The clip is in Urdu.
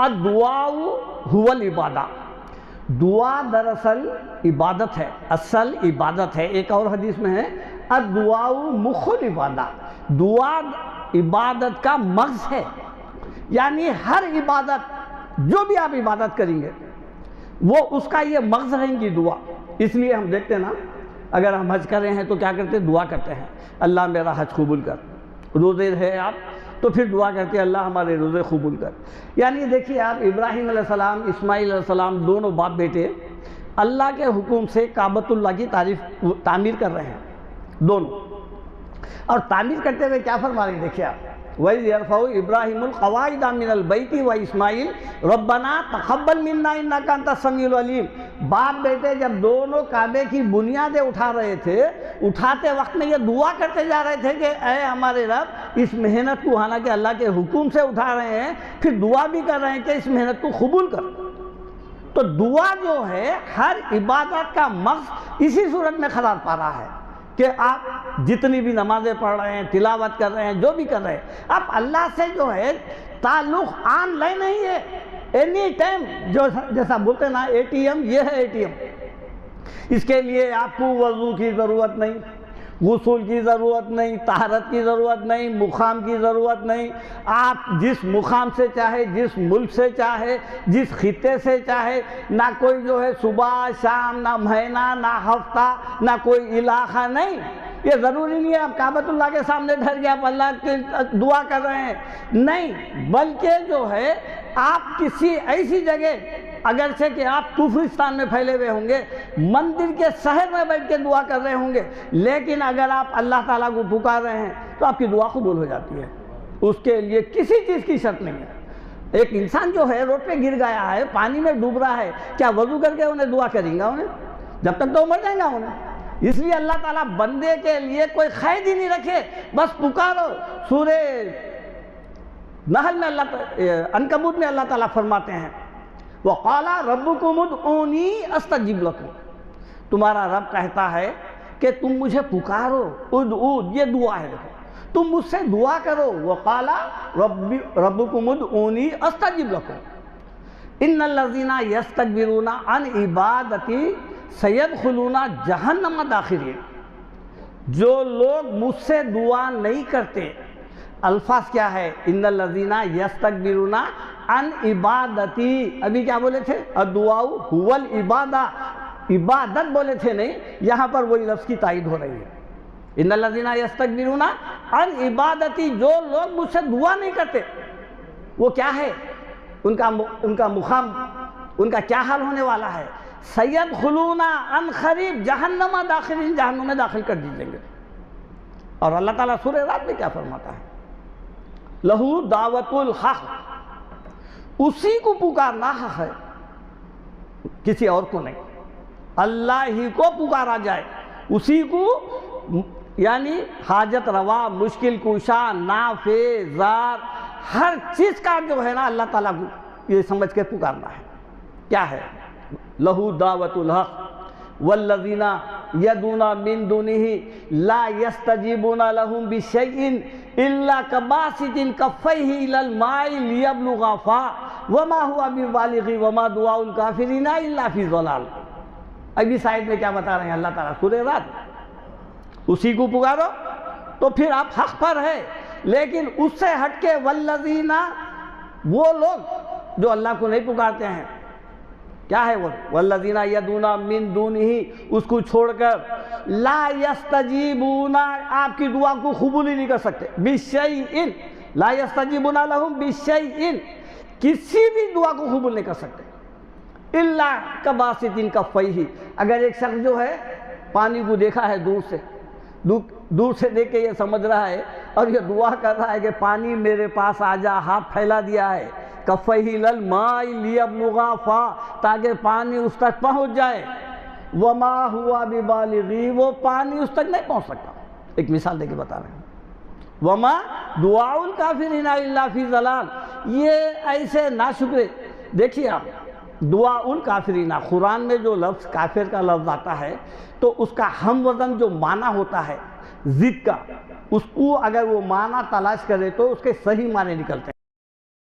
الدعاء هو العبادہ، دعا دراصل عبادت ہے، اصل عبادت ہے۔ ایک اور حدیث میں ہے الدعاء مخ العبادہ، دعا عبادت کا مغز ہے، یعنی ہر عبادت جو بھی آپ عبادت کریں گے وہ اس کا یہ مغز رہیں گی دعا۔ اس لیے ہم دیکھتے ہیں نا، اگر ہم حج کر رہے ہیں تو کیا کرتے ہیں؟ دعا کرتے ہیں اللہ میرا حج قبول کر۔ روزے ہے آپ تو پھر دعا کرتے ہیں اللہ ہمارے روزے قبول کر۔ یعنی دیکھیے آپ، ابراہیم علیہ السلام، اسماعیل علیہ السلام، دونوں باپ بیٹے اللہ کے حکم سے کعبۃ اللہ کی تعمیر کر رہے ہیں دونوں، اور تعمیر کرتے ہوئے کیا فرما رہے ہیں؟ دیکھیے آپ، وَإِذْ يَرْفَعُ إِبْرَاهِيمُ الْقَوَاعِدَ مِنَ الْبَيْتِ وَإِسْمَاعِيلُ رَبَّنَا تَقَبَّلْ مِنَّا إِنَّكَ أَنْتَ السَّمِيعُ الْعَلِيمُ۔ باپ بیٹے جب دونوں کعبے کی بنیادیں اٹھا رہے تھے، اٹھاتے وقت میں یہ دعا کرتے جا رہے تھے کہ اے ہمارے رب، اس محنت کو حالانکہ اللہ کے حکم سے اٹھا رہے ہیں، پھر دعا بھی کر رہے ہیں کہ اس محنت کو قبول کر۔ تو دعا جو ہے ہر عبادت کا مغز اسی صورت میں قرار پا رہا ہے کہ آپ جتنی بھی نمازیں پڑھ رہے ہیں، تلاوت کر رہے ہیں، جو بھی کر رہے ہیں، آپ اللہ سے جو ہے تعلق آن لائن نہیں ہے، اینی ٹائم، جو جیسا بولتے ہیں نا اے ٹی ایم، یہ ہے اے ٹی ایم۔ اس کے لیے آپ کو وضو کی ضرورت نہیں، غسل کی ضرورت نہیں، طہارت کی ضرورت نہیں، مقام کی ضرورت نہیں۔ آپ جس مقام سے چاہے، جس ملک سے چاہے، جس خطے سے چاہے، نہ کوئی جو ہے صبح شام، نہ مہینہ، نہ ہفتہ، نہ کوئی علاقہ، نہیں۔ یہ ضروری نہیں ہے آپ کعبۃ اللہ کے سامنے ٹھہر کے آپ اللہ کی دعا کر رہے ہیں، نہیں، بلکہ جو ہے آپ کسی ایسی جگہ، اگرچہ کہ آپ کفرستان میں پھیلے ہوئے ہوں گے، مندر کے شہر میں بیٹھ کے دعا کر رہے ہوں گے، لیکن اگر آپ اللہ تعالیٰ کو پکار رہے ہیں تو آپ کی دعا قبول ہو جاتی ہے۔ اس کے لیے کسی چیز کی شرط نہیں ہے۔ ایک انسان جو ہے روڈ پہ گر گیا ہے، پانی میں ڈوب رہا ہے، کیا وضو کر کے انہیں دعا کریں گا؟ انہیں جب تک تو مر جائیں گا انہیں۔ اس لیے اللہ تعالیٰ بندے کے لیے کوئی قید ہی نہیں رکھے، بس پکارو۔ سورہ نحل میں عنکبوت میں اللہ تعالیٰ فرماتے ہیں وَقَالَ رَبُّكُمُ ادْعُونِي أَسْتَجِبْ لَكُمْ، تمہارا رب کہتا ہے کہ تم مجھے پکارو، ادعو، یہ دعا ہے، تم مجھ سے دعا کرو۔ وَقَالَ رَبُّكُمُ ادْعُونِي أَسْتَجِبْ لَكُمْ إِنَّ الَّذِينَ يَسْتَكْبِرُونَ عَنْ عِبَادَتِي سَيَدْخُلُونَ جَهَنَّمَ دَاخِرِينَ۔ جو لوگ مجھ سے دعا نہیں کرتے، الفاظ کیا ہے؟ ان الذین یستکبرون عن عبادتی، ابھی کیا بولے تھے؟ الدعاء هو العبادہ، عبادت بولے تھے نہیں، یہاں پر وہی لفظ کی تائید ہو رہی ہے۔ ان الذین یستکبرون عن عبادتی، جو لوگ مجھ سے دعا نہیں کرتے، وہ کیا ہے؟ ان کا مقام، ان کا کیا حال ہونے والا ہے؟ سیدخلون عن قریب جہنم داخلین، جہنم میں داخل کر دیجئیں گے۔ اور اللہ تعالیٰ سورہ رات میں کیا فرماتا ہے؟ لہو دعوت الحق، اسی کو پکارنا حق ہے، کسی اور کو نہیں، اللہ ہی کو پکارا جائے، اسی کو، یعنی حاجت روا، مشکل کشا، نافع، زار، ہر چیز کا جو ہے نا اللہ تعالیٰ کو یہ سمجھ کے پکارنا ہے۔ کیا ہے؟ لہو دعوت الحق والذین یدعون من دونہ لا یستجیبون لہم بشیء الا کباسط کفیہ الی الماء لیبلغ فاہ وما هو ببالغہ وما دعاء الکافرین الا فی ضلال۔ ابھی سائد میں کیا بتا رہے ہیں اللہ تعالیٰ؟ سورہ رات، اسی کو پکارو تو پھر آپ حق پر ہے، لیکن اس سے ہٹ کے والذین، وہ لوگ جو اللہ کو نہیں پکارتے ہیں، کیا ہے وہ؟ والذین یدعون من دونہ، اس کو چھوڑ کر لا یستجیبون، آپ کی دعا کو قبول ہی نہیں کر سکتے، بشیء، لا یستجیبون لہم بشیء، کسی بھی دعا کو قبول نہیں کر سکتے، الا کباسط کفیہ، اگر ایک شخص جو ہے پانی کو دیکھا ہے دور سے دیکھ کے یہ سمجھ رہا ہے اور یہ دعا کر رہا ہے کہ پانی میرے پاس آ جا، ہاتھ پھیلا دیا ہے، کفیہ الی الماء لیبلغ فاہ، تاکہ پانی اس تک پہنچ جائے، وما ہوا ببالغی، وہ پانی اس تک نہیں پہنچ سکتا۔ ایک مثال دے کے بتا رہے ہیں، وما دعاء الکافرین الا فی ضلال، یہ ایسے ناشکرے۔ دیکھیے آپ، دعاء الکافرین، قرآن میں جو لفظ کافر کا لفظ آتا ہے تو اس کا ہم وزن جو معنی ہوتا ہے ضد کا، اس کو اگر وہ معنی تلاش کرے تو اس کے صحیح معنی نکلتے ہیں۔